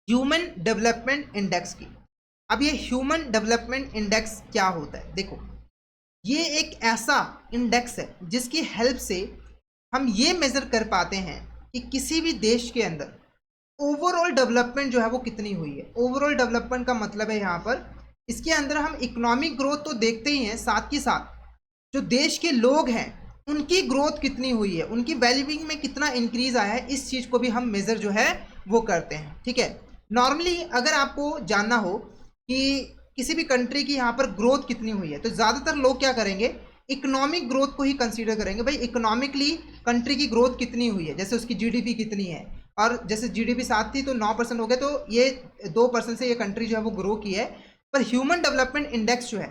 Human development index की। अब ये ह्यूमन डेवलपमेंट इंडेक्स क्या होता है? देखो, ये एक ऐसा इंडेक्स है जिसकी हेल्प से हम ये मेजर कर पाते हैं कि किसी भी देश के अंदर ओवरऑल डेवलपमेंट जो है वो कितनी हुई है। ओवरऑल डेवलपमेंट का मतलब है यहाँ पर इसके अंदर हम इकोनॉमिक ग्रोथ तो देखते ही हैं, साथ ही साथ जो देश के लोग हैं उनकी ग्रोथ कितनी हुई है, उनकी वेलबींग में कितना इंक्रीज आया है, इस चीज़ को भी हम मेज़र जो है वो करते हैं। ठीक है, नॉर्मली अगर आपको जानना हो कि किसी भी कंट्री की यहाँ पर ग्रोथ कितनी हुई है तो ज़्यादातर लोग क्या करेंगे, इकोनॉमिक ग्रोथ को ही कंसीडर करेंगे। भाई इकोनॉमिकली कंट्री की ग्रोथ कितनी हुई है, जैसे उसकी जीडीपी कितनी है, और जैसे जीडीपी 7 थी तो 9% हो गए, तो ये 2% से ये कंट्री जो है वो ग्रो की है। पर ह्यूमन डेवलपमेंट इंडेक्स जो है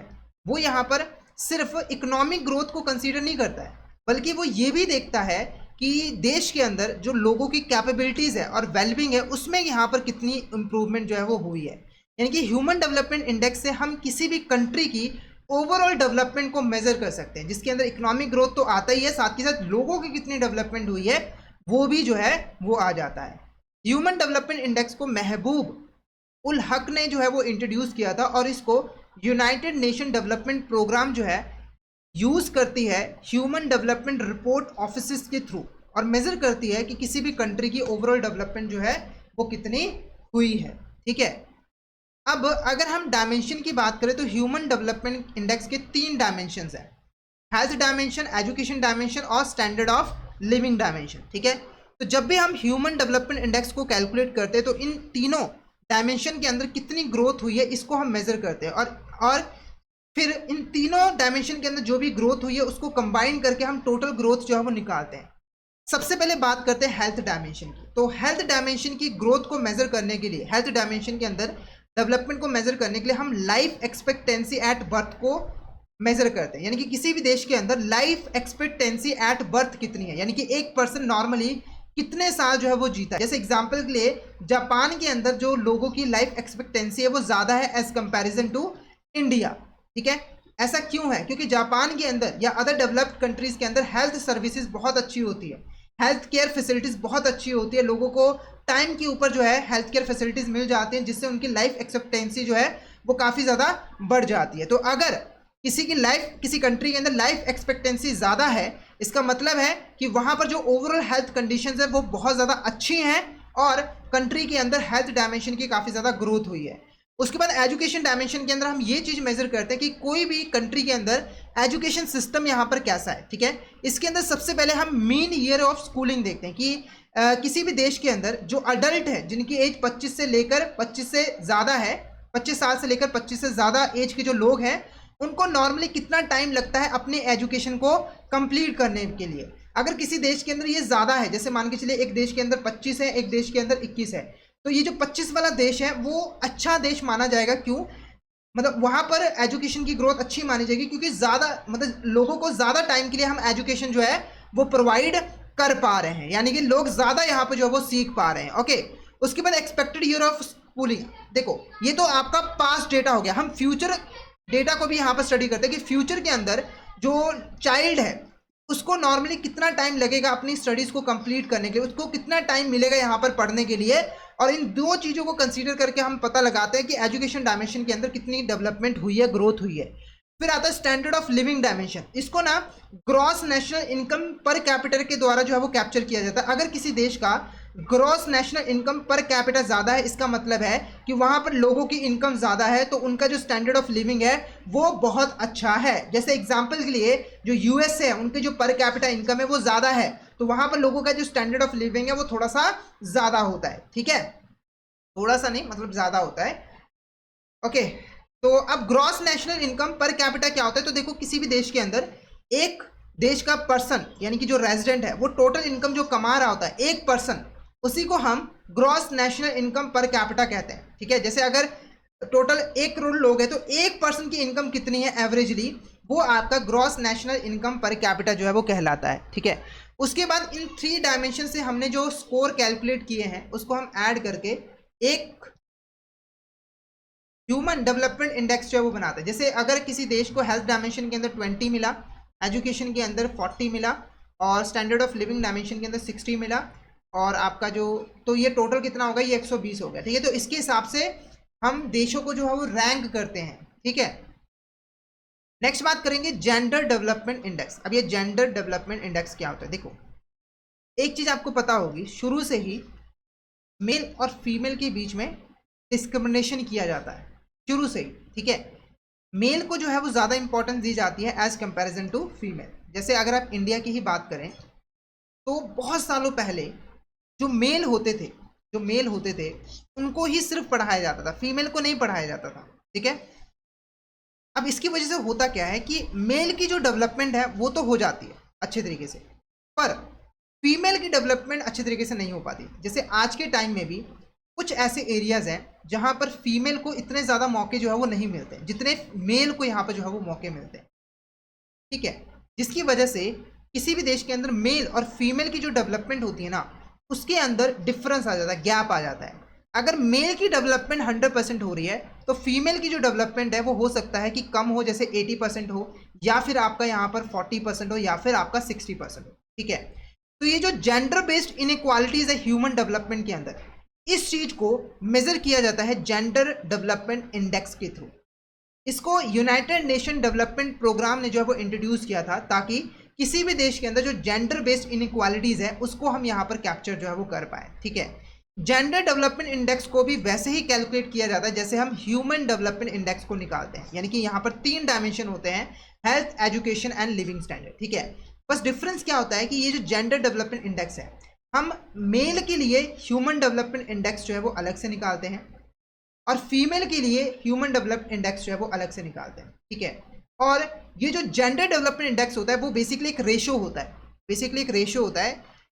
वो यहाँ पर सिर्फ इकोनॉमिक ग्रोथ को कंसीडर नहीं करता है, बल्कि वो ये भी देखता है कि देश के अंदर जो लोगों की कैपेबिलिटीज़ है और वेलबींग है उसमें यहाँ पर कितनी इंप्रूवमेंट जो है वो हुई है। यानी कि ह्यूमन डेवलपमेंट इंडेक्स से हम किसी भी कंट्री की ओवरऑल डेवलपमेंट को मेजर कर सकते हैं, जिसके अंदर इकोनॉमिक ग्रोथ तो आता ही है, साथ ही साथ लोगों की कितनी डेवलपमेंट हुई है वो भी जो है वो आ जाता है। ह्यूमन डेवलपमेंट इंडेक्स को महबूब उल हक ने जो है वो इंट्रोड्यूस किया था, और इसको यूनाइटेड नेशन डेवलपमेंट प्रोग्राम जो है यूज़ करती है ह्यूमन डेवलपमेंट रिपोर्ट ऑफिस के थ्रू, और मेज़र करती है कि किसी भी कंट्री की ओवरऑल डेवलपमेंट जो है वो कितनी हुई है। ठीक है, अब अगर हम डायमेंशन की बात करें तो ह्यूमन डेवलपमेंट इंडेक्स के 3 डायमेंशंस हैं, हेल्थ डायमेंशन, एजुकेशन डायमेंशन और स्टैंडर्ड ऑफ लिविंग डायमेंशन। ठीक है, तो जब भी हम ह्यूमन डेवलपमेंट इंडेक्स को कैलकुलेट करते हैं तो इन तीनों डायमेंशन के अंदर कितनी ग्रोथ हुई है इसको हम मेजर करते हैं, और फिर इन तीनों डायमेंशन के अंदर जो भी ग्रोथ हुई है उसको कंबाइन करके हम टोटल ग्रोथ जो है वो निकालते हैं। सबसे पहले बात करते हैं हेल्थ डायमेंशन की। तो हेल्थ डायमेंशन की ग्रोथ को मेजर करने के लिए, हेल्थ डायमेंशन के अंदर डेवलपमेंट को मेजर करने के लिए हम लाइफ एक्सपेक्टेंसी एट बर्थ को मेजर करते हैं। यानी कि किसी भी देश के अंदर लाइफ एक्सपेक्टेंसी एट बर्थ कितनी है, यानी कि एक पर्सन नॉर्मली कितने साल जो है वो जीता है। जैसे एग्जांपल के लिए जापान के अंदर जो लोगों की लाइफ एक्सपेक्टेंसी है वो ज़्यादा है एज कंपैरिजन टू इंडिया। ठीक है, ऐसा क्यों है? क्योंकि जापान के अंदर या अदर डेवलप्ड कंट्रीज़ के अंदर हेल्थ सर्विसेज बहुत अच्छी होती है, हेल्थ केयर फैसिलिटीज़ बहुत अच्छी होती है, लोगों को टाइम के ऊपर जो है हेल्थ केयर फैसिलिटीज़ मिल जाती हैं, जिससे उनकी लाइफ एक्सपेक्टेंसी जो है वो काफ़ी ज़्यादा बढ़ जाती है। तो अगर किसी कंट्री के अंदर लाइफ एक्सपेक्टेंसी ज़्यादा है, इसका मतलब है कि वहाँ पर जो ओवरऑल हेल्थ कंडीशंस है वो बहुत ज़्यादा अच्छी हैं और कंट्री के अंदर हेल्थ डायमेंशन की काफ़ी ज़्यादा ग्रोथ हुई है। उसके बाद एजुकेशन डायमेंशन के अंदर हम ये चीज़ मेजर करते हैं कि कोई भी कंट्री के अंदर एजुकेशन सिस्टम यहाँ पर कैसा है। ठीक है, इसके अंदर सबसे पहले हम मीन ईयर ऑफ स्कूलिंग देखते हैं कि किसी भी देश के अंदर जो अडल्ट है जिनकी एज 25 से लेकर 25 से ज़्यादा है, 25 साल से लेकर 25 से ज़्यादा एज के जो लोग हैं उनको नॉर्मली कितना टाइम लगता है अपने एजुकेशन को कंप्लीट करने के लिए। अगर किसी देश के अंदर ये ज़्यादा है, जैसे मान के चलिए एक देश के अंदर 25 है, एक देश के अंदर 21 है, तो ये जो 25 वाला देश है वो अच्छा देश माना जाएगा। क्यों? मतलब वहाँ पर एजुकेशन की ग्रोथ अच्छी मानी जाएगी क्योंकि ज़्यादा मतलब लोगों को ज़्यादा टाइम के लिए हम एजुकेशन जो है वो प्रोवाइड कर पा रहे हैं, यानी कि लोग ज़्यादा यहाँ पर जो है वो सीख पा रहे हैं। ओके, उसके बाद एक्सपेक्टेड ईयर ऑफ स्कूलिंग। देखो ये तो आपका पास्ट डेटा हो गया, हम फ्यूचर डेटा को भी यहाँ पर स्टडी करते हैं कि फ्यूचर के अंदर जो चाइल्ड है उसको नॉर्मली कितना टाइम लगेगा अपनी स्टडीज़ को कंप्लीट करने के लिए, उसको कितना टाइम मिलेगा यहाँ पर पढ़ने के लिए, और इन दो चीज़ों को कंसीडर करके हम पता लगाते हैं कि एजुकेशन डायमेंशन के अंदर कितनी डेवलपमेंट हुई है, ग्रोथ हुई है। फिर आता है स्टैंडर्ड ऑफ लिविंग डायमेंशन। इसको ना ग्रॉस नेशनल इनकम पर कैपिटल के द्वारा जो है वो कैप्चर किया जाता है। अगर किसी देश का ग्रॉस नेशनल इनकम पर कैपिटल ज़्यादा है, इसका मतलब है कि वहाँ पर लोगों की इनकम ज़्यादा है, तो उनका जो स्टैंडर्ड ऑफ लिविंग है वो बहुत अच्छा है। जैसे एग्जांपल के लिए जो यूएस है उनके जो पर कैपिटल इनकम है वो ज़्यादा है, तो वहाँ पर लोगों का जो स्टैंडर्ड ऑफ लिविंग है वो थोड़ा सा ज़्यादा होता है। ठीक है, थोड़ा सा नहीं मतलब ज़्यादा होता है। ओके, तो अब ग्रॉस नेशनल इनकम पर कैपिटल क्या होता है? तो देखो किसी भी देश के अंदर एक देश का पर्सन यानी कि जो रेजिडेंट है वो टोटल इनकम जो कमा रहा होता है एक पर्सन, उसी को हम gross national income per capita कहते हैं। ठीक है, जैसे अगर टोटल 1 करोड़ लोग हैं तो एक पर्सन की इनकम कितनी है एवरेजली, वो आपका gross national income per capita जो है वो कहलाता है। ठीक है, उसके बाद इन 3 डायमेंशन से हमने जो स्कोर कैलकुलेट किए हैं उसको हम ऐड करके एक ह्यूमन डेवलपमेंट इंडेक्स जो है वो बनाता है। जैसे अगर किसी देश को हेल्थ डायमेंशन के अंदर 20 मिला, एजुकेशन के अंदर 40 मिला और स्टैंडर्ड ऑफ लिविंग डायमेंशन के अंदर 60 मिला और आपका जो, तो ये टोटल कितना होगा, ये 120 हो गया, ठीक है। तो इसके हिसाब से हम देशों को जो है वो रैंक करते हैं, ठीक है। नेक्स्ट बात करेंगे जेंडर डेवलपमेंट इंडेक्स। अब ये जेंडर डेवलपमेंट इंडेक्स क्या होता है, देखो एक चीज आपको पता होगी, शुरू से ही मेल और फीमेल के बीच में डिस्क्रिमिनेशन किया जाता है, शुरू से ही, ठीक है। मेल को जो है वो ज़्यादा इंपॉर्टेंस दी जाती है एज कंपैरिजन टू फीमेल। जैसे अगर आप इंडिया की ही बात करें तो बहुत सालों पहले जो मेल होते थे, जो मेल होते थे उनको ही सिर्फ पढ़ाया जाता था, फीमेल को नहीं पढ़ाया जाता था, ठीक है। अब इसकी वजह से होता क्या है कि मेल की जो डेवलपमेंट है वो तो हो जाती है अच्छे तरीके से, पर फीमेल की डेवलपमेंट अच्छे तरीके से नहीं हो पाती। जैसे आज के टाइम में भी कुछ ऐसे एरियाज हैं जहां पर फीमेल को इतने ज़्यादा मौके जो है वो नहीं मिलते जितने मेल को यहाँ पर जो है वो मौके मिलते हैं, ठीक है। जिसकी वजह से किसी भी देश के अंदर मेल और फीमेल की जो डेवलपमेंट होती है ना, उसके अंदर डिफरेंस आ जाता है, गैप आ जाता है। अगर मेल की डेवलपमेंट 100% हो रही है तो फीमेल की जो डेवलपमेंट है वो हो सकता है कि कम हो, जैसे 80% हो, या फिर आपका यहाँ पर 40% हो, या फिर आपका 60% हो, ठीक है। तो ये जो जेंडर बेस्ड इनइक्वालिटीज है ह्यूमन डेवलपमेंट के अंदर, इस चीज को मेजर किया जाता है जेंडर डेवलपमेंट इंडेक्स के थ्रू। इसको यूनाइटेड नेशन डेवलपमेंट प्रोग्राम ने जो है वो इंट्रोड्यूस किया था, ताकि किसी भी देश के अंदर जो जेंडर बेस्ड इनइक्वालिटीज है उसको हम यहाँ पर कैप्चर जो है वो कर पाए, ठीक है। जेंडर डेवलपमेंट इंडेक्स को भी वैसे ही कैलकुलेट किया जाता है जैसे हम ह्यूमन डेवलपमेंट इंडेक्स को निकालते हैं, यानी कि यहाँ पर 3 डायमेंशन होते हैं, health, education and living standard, ठीक है। बस डिफरेंस क्या होता है कि ये जो जेंडर डेवलपमेंट इंडेक्स है, हम मेल के लिए ह्यूमन डेवलपमेंट इंडेक्स जो है वो अलग से निकालते हैं, और फीमेल के लिए ह्यूमन डेवलपमेंट इंडेक्स जो है वो अलग से निकालते हैं, ठीक है। और ये जो जेंडर डेवलपमेंट इंडेक्स होता है वो बेसिकली एक रेशो होता है, बेसिकली एक रेशो होता है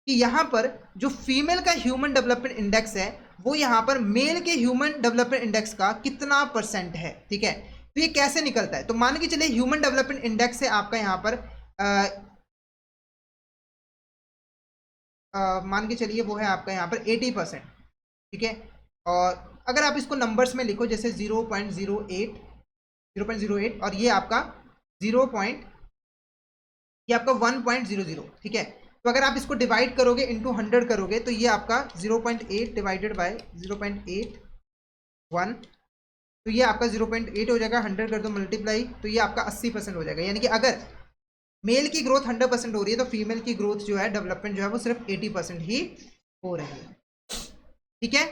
कि यहाँ पर जो फीमेल का ह्यूमन डेवलपमेंट इंडेक्स है वो यहाँ पर मेल के ह्यूमन डेवलपमेंट इंडेक्स का कितना % है, ठीक है। तो ये कैसे निकलता है, तो मान के चलिए ह्यूमन डेवलपमेंट इंडेक्स है आपका यहाँ पर मान के चलिए वो है आपका यहाँ पर 80%, ठीक है। और अगर आप इसको नंबर्स में लिखो, जैसे 0.08 और ये आपका 0. ये आपका 1.00, ठीक है। तो अगर आप इसको डिवाइड करोगे इंटू 100 करोगे तो ये आपका 0.8 डिवाइडेड बाय 0.81, तो ये आपका 0.8 हो जाएगा, 100 कर दो मल्टीप्लाई, तो ये आपका 80% हो जाएगा। यानी कि अगर मेल की ग्रोथ 100% हो रही है तो फीमेल की ग्रोथ जो है, डेवलपमेंट जो है वो सिर्फ 80% ही हो रही है, ठीक है।